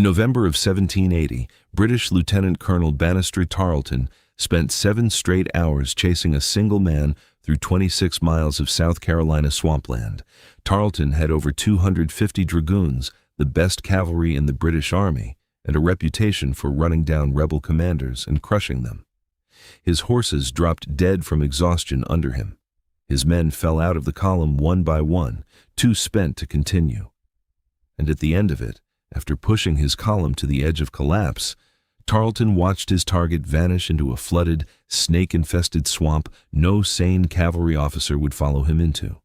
November of 1780, British Lieutenant Colonel Bannister Tarleton spent 7 straight hours chasing a single man through 26 miles of South Carolina swampland. Tarleton had over 250 dragoons, the best cavalry in the British Army, and a reputation for running down rebel commanders and crushing them. His horses dropped dead from exhaustion under him. His men fell out of the column one by one, too spent to continue. And at the end of it, after pushing his column to the edge of collapse, Tarleton watched his target vanish into a flooded, snake-infested swamp no sane cavalry officer would follow him into.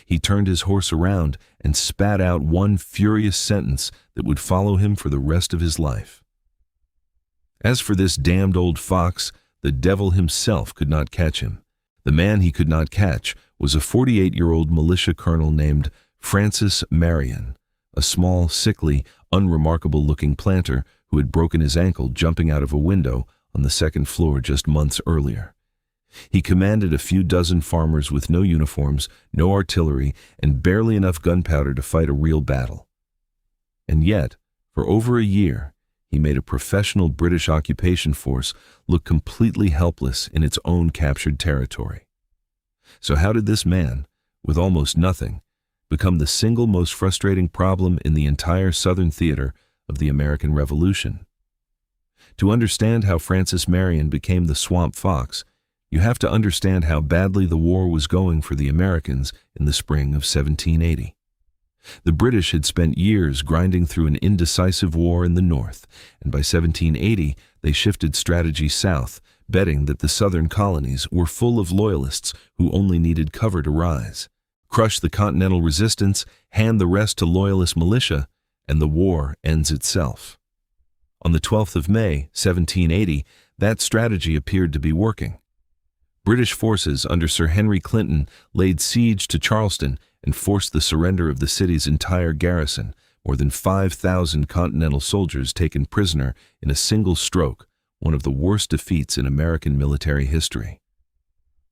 He turned his horse around and spat out one furious sentence that would follow him for the rest of his life. As for this damned old fox, the devil himself could not catch him. The man he could not catch was a 48-year-old militia colonel named Francis Marion, a small, sickly, unremarkable-looking planter who had broken his ankle jumping out of a window on the 2nd floor just months earlier. He commanded a few dozen farmers with no uniforms, no artillery, and barely enough gunpowder to fight a real battle. And yet, for over a year, he made a professional British occupation force look completely helpless in its own captured territory. So how did this man, with almost nothing, become the single most frustrating problem in the entire Southern theater of the American Revolution? To understand how Francis Marion became the Swamp Fox, you have to understand how badly the war was going for the Americans in the spring of 1780. The British had spent years grinding through an indecisive war in the north, and by 1780 they shifted strategy south, betting that the southern colonies were full of loyalists who only needed cover to rise. Crush the Continental resistance, hand the rest to loyalist militia, and the war ends itself. On the 12th of May, 1780, that strategy appeared to be working. British forces under Sir Henry Clinton laid siege to Charleston and forced the surrender of the city's entire garrison, more than 5,000 Continental soldiers taken prisoner in a single stroke, one of the worst defeats in American military history.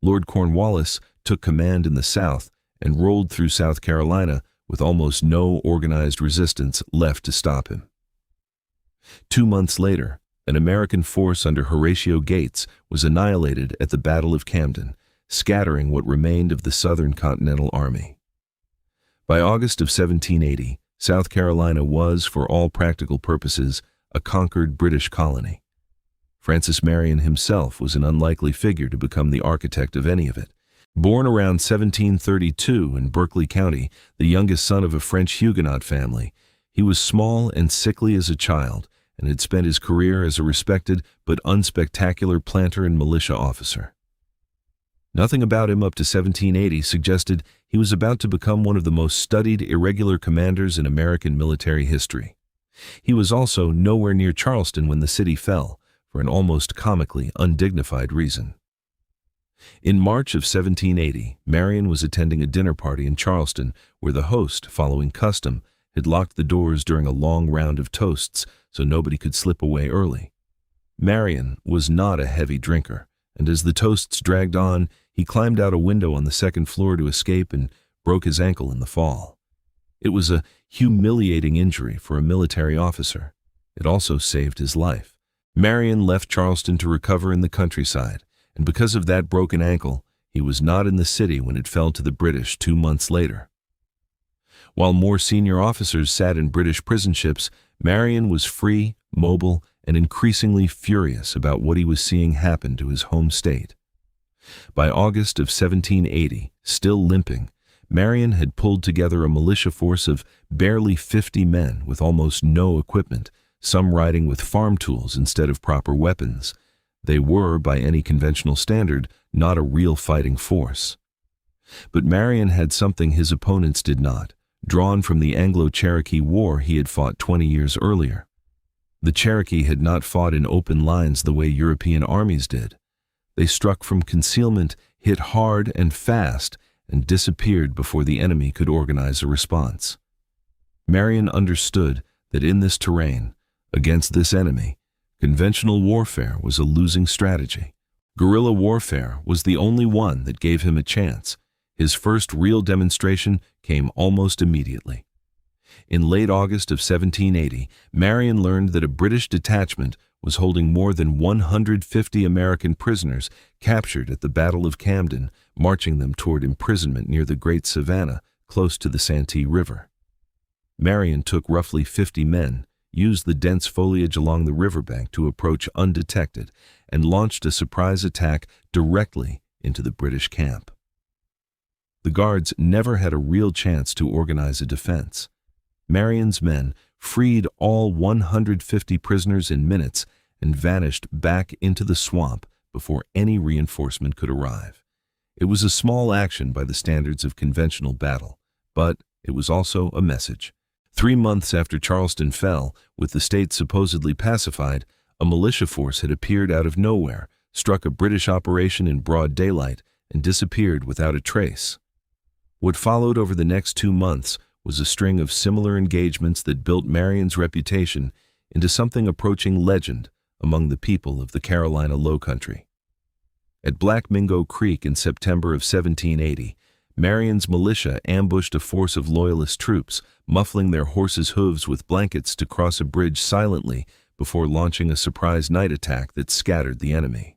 Lord Cornwallis took command in the South and rolled through South Carolina with almost no organized resistance left to stop him. 2 months later, an American force under Horatio Gates was annihilated at the Battle of Camden, scattering what remained of the Southern Continental Army. By August of 1780, South Carolina was, for all practical purposes, a conquered British colony. Francis Marion himself was an unlikely figure to become the architect of any of it. Born around 1732 in Berkeley County, the youngest son of a French Huguenot family, he was small and sickly as a child and had spent his career as a respected but unspectacular planter and militia officer. Nothing about him up to 1780 suggested he was about to become one of the most studied irregular commanders in American military history. He was also nowhere near Charleston when the city fell, for an almost comically undignified reason. In March of 1780, Marion was attending a dinner party in Charleston where the host, following custom, had locked the doors during a long round of toasts so nobody could slip away early. Marion was not a heavy drinker, and as the toasts dragged on, he climbed out a window on the 2nd floor to escape and broke his ankle in the fall. It was a humiliating injury for a military officer. It also saved his life. Marion left Charleston to recover in the countryside, and because of that broken ankle, he was not in the city when it fell to the British 2 months later. While more senior officers sat in British prison ships, Marion was free, mobile, and increasingly furious about what he was seeing happen to his home state. By August of 1780, still limping, Marion had pulled together a militia force of barely 50 men with almost no equipment, some riding with farm tools instead of proper weapons. They were, by any conventional standard, not a real fighting force. But Marion had something his opponents did not, drawn from the Anglo-Cherokee War he had fought 20 years earlier. The Cherokee had not fought in open lines the way European armies did. They struck from concealment, hit hard and fast, and disappeared before the enemy could organize a response. Marion understood that in this terrain, against this enemy, conventional warfare was a losing strategy. Guerrilla warfare was the only one that gave him a chance. His first real demonstration came almost immediately. In late August of 1780, Marion learned that a British detachment was holding more than 150 American prisoners captured at the Battle of Camden, marching them toward imprisonment near the Great Savannah, close to the Santee River. Marion took roughly 50 men, used the dense foliage along the riverbank to approach undetected, and launched a surprise attack directly into the British camp. The guards never had a real chance to organize a defense. Marion's men freed all 150 prisoners in minutes and vanished back into the swamp before any reinforcement could arrive. It was a small action by the standards of conventional battle, but it was also a message. 3 months after Charleston fell, with the state supposedly pacified, a militia force had appeared out of nowhere, struck a British operation in broad daylight, and disappeared without a trace. What followed over the next 2 months was a string of similar engagements that built Marion's reputation into something approaching legend among the people of the Carolina Lowcountry. At Black Mingo Creek in September of 1780, Marion's militia ambushed a force of Loyalist troops, muffling their horses' hooves with blankets to cross a bridge silently before launching a surprise night attack that scattered the enemy.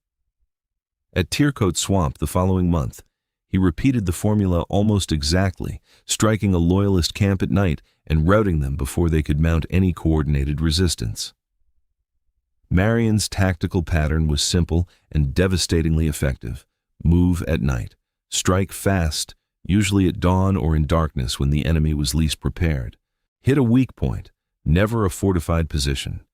At Tearcoat Swamp the following month, he repeated the formula almost exactly, striking a Loyalist camp at night and routing them before they could mount any coordinated resistance. Marion's tactical pattern was simple and devastatingly effective. Move at night. Strike fast, usually at dawn or in darkness when the enemy was least prepared. Hit a weak point, never a fortified position.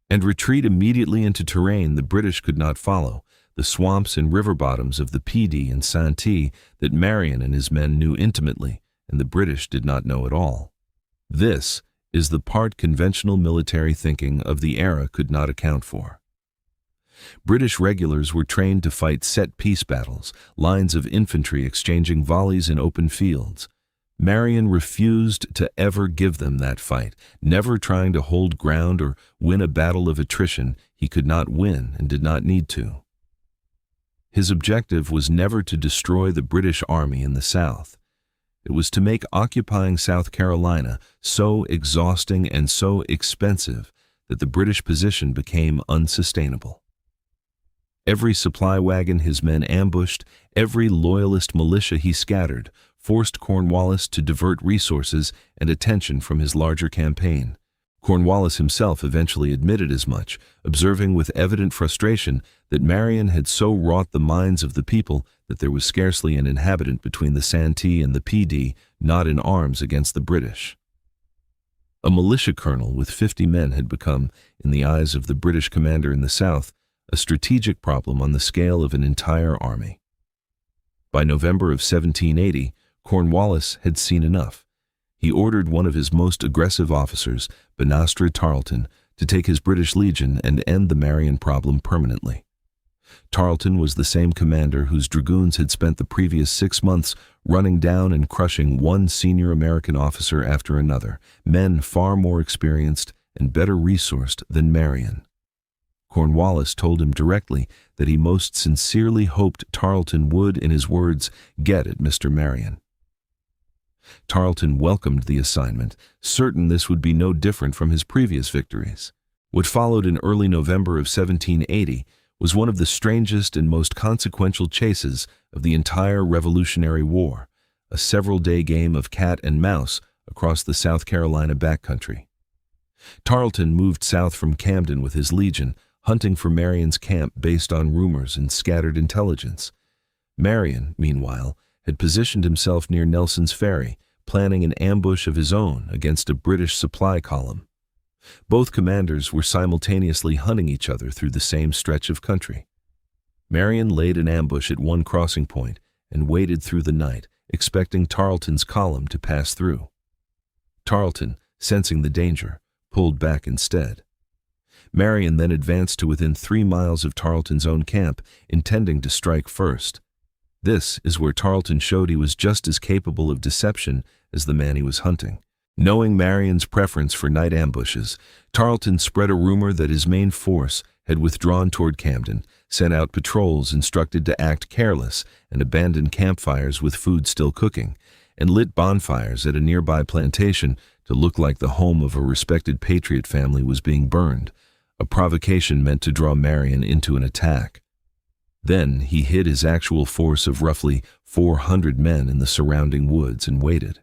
And retreat immediately into terrain the British could not follow, the swamps and river bottoms of the Pee and Santee that Marion and his men knew intimately, and the British did not know at all. This is the part conventional military thinking of the era could not account for. British regulars were trained to fight set-piece battles, lines of infantry exchanging volleys in open fields. Marion refused to ever give them that fight, never trying to hold ground or win a battle of attrition he could not win and did not need to. His objective was never to destroy the British Army in the South. It was to make occupying South Carolina so exhausting and so expensive that the British position became unsustainable. Every supply wagon his men ambushed, every Loyalist militia he scattered, forced Cornwallis to divert resources and attention from his larger campaign. Cornwallis himself eventually admitted as much, observing with evident frustration that Marion had so wrought the minds of the people that there was scarcely an inhabitant between the Santee and the Pee not in arms against the British. A militia colonel with 50 men had become, in the eyes of the British commander in the South, a strategic problem on the scale of an entire army. By November of 1780, Cornwallis had seen enough. He ordered one of his most aggressive officers, Banastre Tarleton, to take his British Legion and end the Marion problem permanently. Tarleton was the same commander whose dragoons had spent the previous 6 months running down and crushing one senior American officer after another, men far more experienced and better resourced than Marion. Cornwallis told him directly that he most sincerely hoped Tarleton would, in his words, get at Mr. Marion. Tarleton welcomed the assignment, certain this would be no different from his previous victories. What followed in early November of 1780 was one of the strangest and most consequential chases of the entire Revolutionary War, a several-day game of cat and mouse across the South Carolina backcountry. Tarleton moved south from Camden with his legion, hunting for Marion's camp based on rumors and scattered intelligence. Marion, meanwhile, had positioned himself near Nelson's Ferry, planning an ambush of his own against a British supply column. Both commanders were simultaneously hunting each other through the same stretch of country. Marion laid an ambush at one crossing point and waited through the night, expecting Tarleton's column to pass through. Tarleton, sensing the danger, pulled back instead. Marion then advanced to within 3 miles of Tarleton's own camp, intending to strike first. This is where Tarleton showed he was just as capable of deception as the man he was hunting. Knowing Marion's preference for night ambushes, Tarleton spread a rumor that his main force had withdrawn toward Camden, sent out patrols instructed to act careless and abandon campfires with food still cooking, and lit bonfires at a nearby plantation to look like the home of a respected patriot family was being burned, a provocation meant to draw Marion into an attack. Then he hid his actual force of roughly 400 men in the surrounding woods and waited.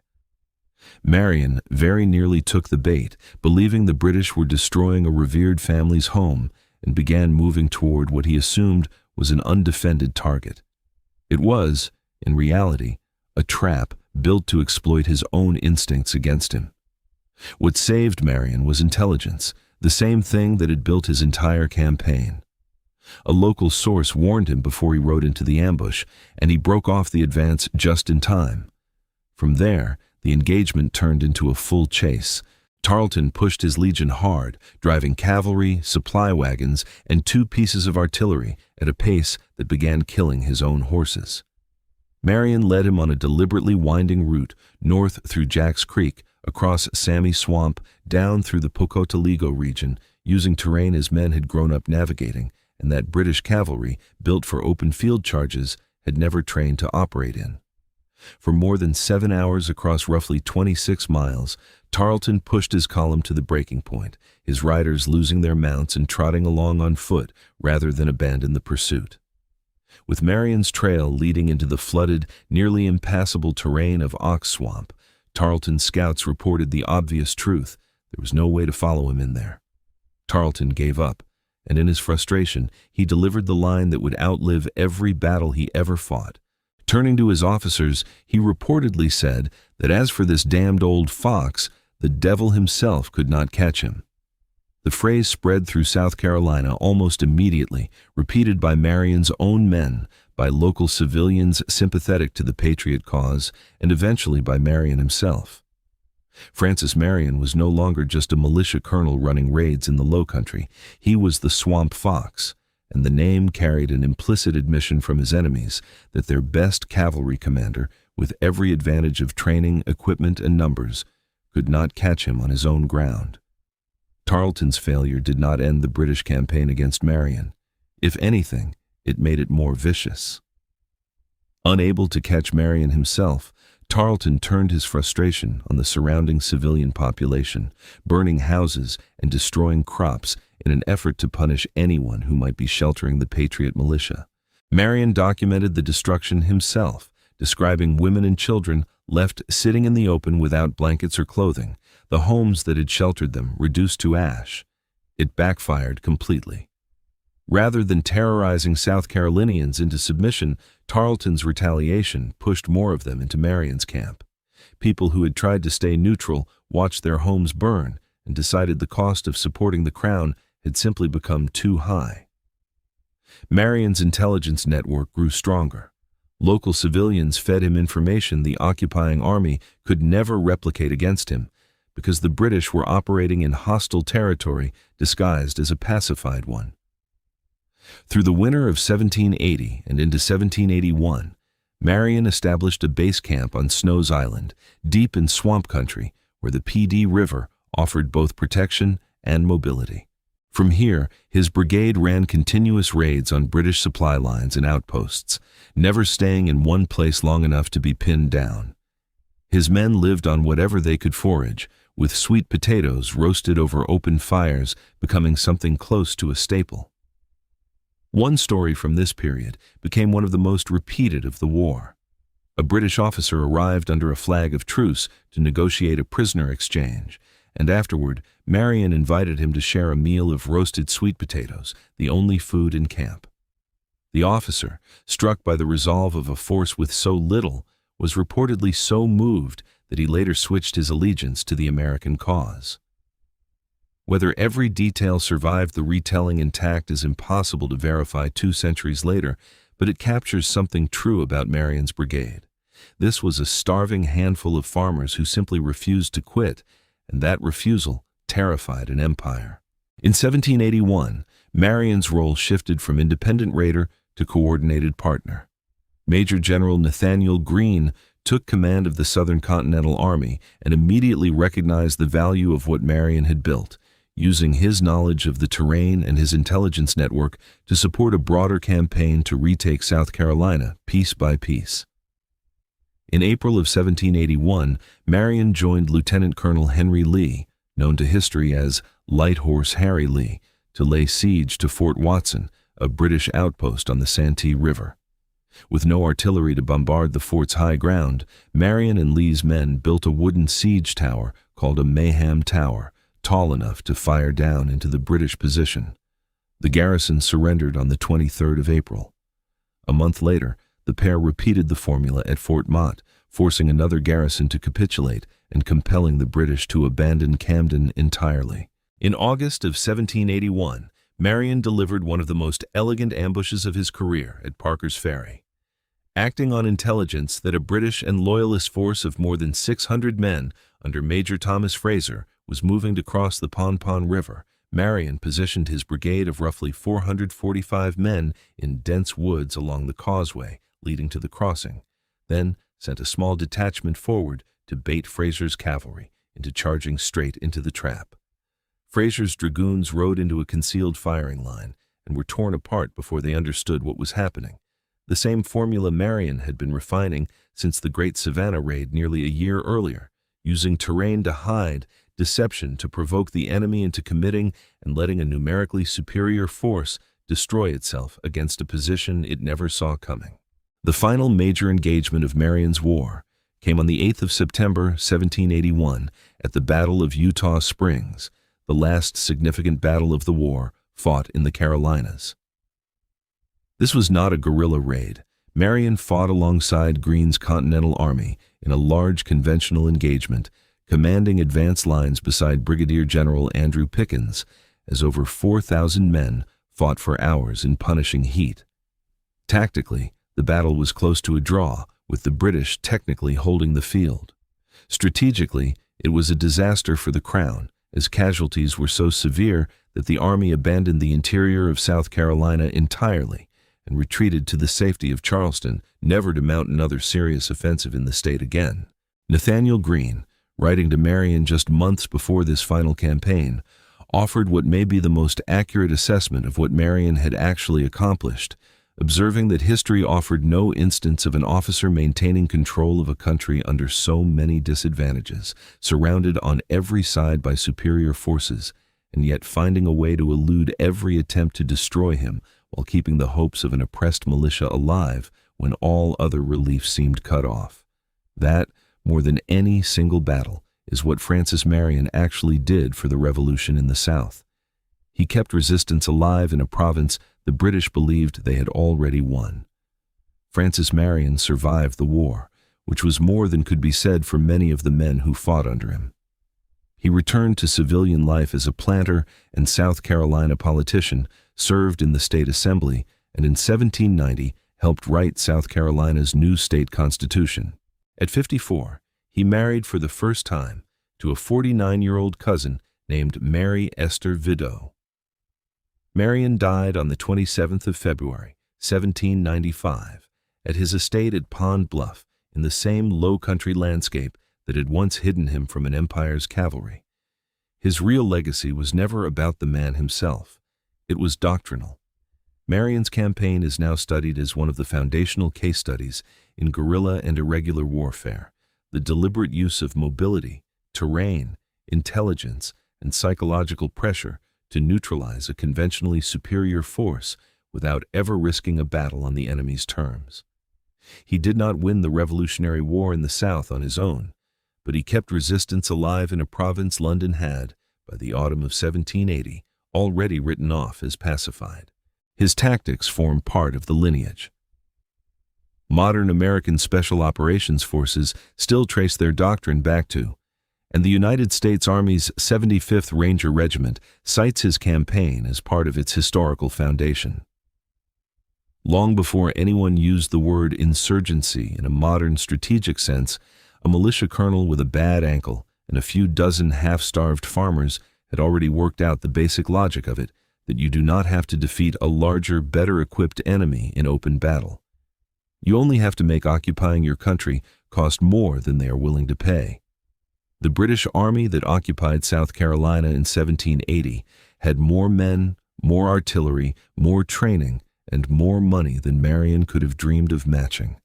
Marion very nearly took the bait, believing the British were destroying a revered family's home, and began moving toward what he assumed was an undefended target. It was, in reality, a trap built to exploit his own instincts against him. What saved Marion was intelligence, the same thing that had built his entire campaign. A local source warned him before he rode into the ambush, and he broke off the advance just in time. From there, the engagement turned into a full chase. Tarleton pushed his legion hard, driving cavalry, supply wagons, and 2 pieces of artillery at a pace that began killing his own horses. Marion led him on a deliberately winding route north through Jack's Creek, across Sammy Swamp, down through the Pocotaligo region, using terrain his men had grown up navigating, and that British cavalry, built for open field charges, had never trained to operate in. For more than 7 hours across roughly 26 miles, Tarleton pushed his column to the breaking point, his riders losing their mounts and trotting along on foot rather than abandon the pursuit. With Marion's trail leading into the flooded, nearly impassable terrain of Ox Swamp, Tarleton's scouts reported the obvious truth: there was no way to follow him in there. Tarleton gave up, and in his frustration, he delivered the line that would outlive every battle he ever fought. Turning to his officers, he reportedly said that as for this damned old fox, the devil himself could not catch him. The phrase spread through South Carolina almost immediately, repeated by Marion's own men, by local civilians sympathetic to the Patriot cause, and eventually by Marion himself. Francis Marion was no longer just a militia colonel running raids in the Low Country. He was the Swamp Fox, and the name carried an implicit admission from his enemies that their best cavalry commander, with every advantage of training, equipment, and numbers, could not catch him on his own ground. Tarleton's failure did not end the British campaign against Marion. If anything, it made it more vicious. Unable to catch Marion himself, Tarleton turned his frustration on the surrounding civilian population, burning houses and destroying crops in an effort to punish anyone who might be sheltering the Patriot militia. Marion documented the destruction himself, describing women and children left sitting in the open without blankets or clothing, the homes that had sheltered them reduced to ash. It backfired completely. Rather than terrorizing South Carolinians into submission, Tarleton's retaliation pushed more of them into Marion's camp. People who had tried to stay neutral watched their homes burn and decided the cost of supporting the crown had simply become too high. Marion's intelligence network grew stronger. Local civilians fed him information the occupying army could never replicate against him, because the British were operating in hostile territory disguised as a pacified one. Through the winter of 1780 and into 1781, Marion established a base camp on Snow's Island, deep in swamp country, where the PD River offered both protection and mobility. From here, his brigade ran continuous raids on British supply lines and outposts, never staying in one place long enough to be pinned down. His men lived on whatever they could forage, with sweet potatoes roasted over open fires becoming something close to a staple. One story from this period became one of the most repeated of the war. A British officer arrived under a flag of truce to negotiate a prisoner exchange, and afterward, Marion invited him to share a meal of roasted sweet potatoes, the only food in camp. The officer, struck by the resolve of a force with so little, was reportedly so moved that he later switched his allegiance to the American cause. Whether every detail survived the retelling intact is impossible to verify 2 centuries later, but it captures something true about Marion's brigade. This was a starving handful of farmers who simply refused to quit, and that refusal terrified an empire. In 1781, Marion's role shifted from independent raider to coordinated partner. Major General Nathaniel Greene took command of the Southern Continental Army and immediately recognized the value of what Marion had built, using his knowledge of the terrain and his intelligence network to support a broader campaign to retake South Carolina piece by piece. In April of 1781, Marion joined Lieutenant Colonel Henry Lee, known to history as Light Horse Harry Lee, to lay siege to Fort Watson, a British outpost on the Santee River. With no artillery to bombard the fort's high ground, Marion and Lee's men built a wooden siege tower called a Mayhem Tower, tall enough to fire down into the British position. The garrison surrendered on the 23rd of April. A month later, the pair repeated the formula at Fort Mott, forcing another garrison to capitulate and compelling the British to abandon Camden entirely. In August of 1781, Marion delivered one of the most elegant ambushes of his career at Parker's Ferry. Acting on intelligence that a British and Loyalist force of more than 600 men under Major Thomas Fraser was moving to cross the Pompon River, Marion positioned his brigade of roughly 445 men in dense woods along the causeway leading to the crossing, then sent a small detachment forward to bait Fraser's cavalry into charging straight into the trap. Fraser's dragoons rode into a concealed firing line and were torn apart before they understood what was happening. The same formula Marion had been refining since the Great Savannah Raid nearly a year earlier, using terrain to hide, deception to provoke the enemy into committing, and letting a numerically superior force destroy itself against a position it never saw coming. The final major engagement of Marion's war came on the 8th of September, 1781, at the Battle of Eutaw Springs, the last significant battle of the war fought in the Carolinas. This was not a guerrilla raid. Marion fought alongside Greene's Continental Army in a large conventional engagement, commanding advance lines beside Brigadier General Andrew Pickens, as over 4,000 men fought for hours in punishing heat. Tactically, the battle was close to a draw, with the British technically holding the field. Strategically, it was a disaster for the Crown, as casualties were so severe that the army abandoned the interior of South Carolina entirely and retreated to the safety of Charleston, never to mount another serious offensive in the state again. Nathaniel Greene, writing to Marion just months before this final campaign, offered what may be the most accurate assessment of what Marion had actually accomplished, observing that history offered no instance of an officer maintaining control of a country under so many disadvantages, surrounded on every side by superior forces, and yet finding a way to elude every attempt to destroy him while keeping the hopes of an oppressed militia alive when all other relief seemed cut off. That, more than any single battle, is what Francis Marion actually did for the Revolution in the South. He kept resistance alive in a province the British believed they had already won. Francis Marion survived the war, which was more than could be said for many of the men who fought under him. He returned to civilian life as a planter and South Carolina politician, served in the state assembly, and in 1790 helped write South Carolina's new state constitution. At 54, he married for the first time to a 49-year-old cousin named Mary Esther Vidot. Marion died on the 27th of February, 1795, at his estate at Pond Bluff in the same low-country landscape that had once hidden him from an empire's cavalry. His real legacy was never about the man himself. It was doctrinal. Marion's campaign is now studied as one of the foundational case studies in guerrilla and irregular warfare, the deliberate use of mobility, terrain, intelligence, and psychological pressure to neutralize a conventionally superior force without ever risking a battle on the enemy's terms. He did not win the Revolutionary War in the South on his own, but he kept resistance alive in a province London had, by the autumn of 1780, already written off as pacified. His tactics form part of the lineage. Modern American Special Operations Forces still trace their doctrine back to, and the United States Army's 75th Ranger Regiment cites his campaign as part of its historical foundation. Long before anyone used the word insurgency in a modern strategic sense, a militia colonel with a bad ankle and a few dozen half-starved farmers had already worked out the basic logic of it, that you do not have to defeat a larger, better-equipped enemy in open battle. You only have to make occupying your country cost more than they are willing to pay. The British Army that occupied South Carolina in 1780 had more men, more artillery, more training, and more money than Marion could have dreamed of matching.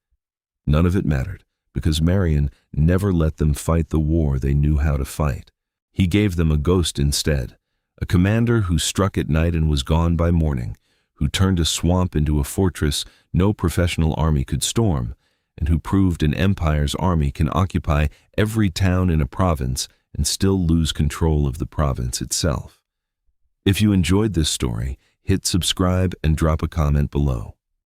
None of it mattered, because Marion never let them fight the war they knew how to fight. He gave them a ghost instead, a commander who struck at night and was gone by morning, who turned a swamp into a fortress no professional army could storm, and who proved an empire's army can occupy every town in a province and still lose control of the province itself. If you enjoyed this story, hit subscribe and drop a comment below.